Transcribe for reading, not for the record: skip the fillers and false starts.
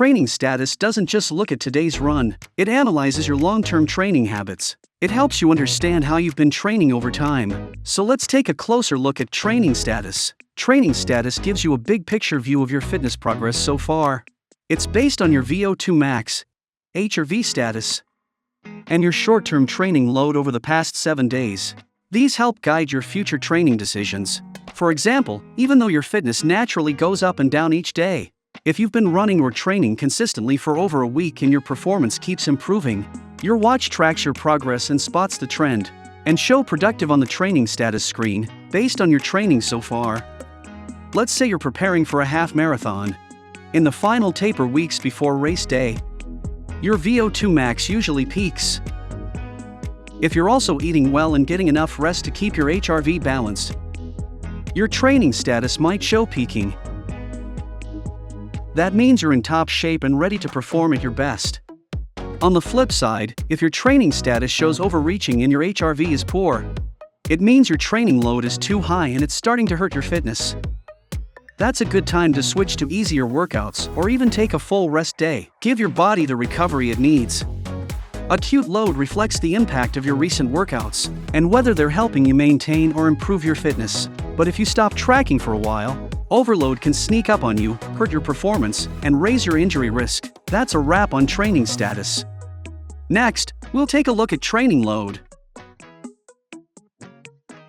training status doesn't just look at today's run, it analyzes your long-term training habits. It helps you understand how you've been training over time. So let's take a closer look at training status. Training status gives you a big picture view of your fitness progress so far. It's based on your VO2 max, HRV status, and your short-term training load over the past 7 days. These help guide your future training decisions. For example, even though your fitness naturally goes up and down each day, if you've been running or training consistently for over a week and your performance keeps improving, your watch tracks your progress and spots the trend, and show productive on the training status screen, based on your training so far. Let's say you're preparing for a half marathon. In the final taper weeks before race day, your VO2 max usually peaks. If you're also eating well and getting enough rest to keep your HRV balanced, your training status might show peaking. That means you're in top shape and ready to perform at your best. On the flip side, if your training status shows overreaching and your HRV is poor, it means your training load is too high and it's starting to hurt your fitness. That's a good time to switch to easier workouts or even take a full rest day. Give your body the recovery it needs. Acute load reflects the impact of your recent workouts and whether they're helping you maintain or improve your fitness. But if you stop tracking for a while, overload can sneak up on you, hurt your performance, and raise your injury risk. That's a wrap on training status. Next, we'll take a look at training load.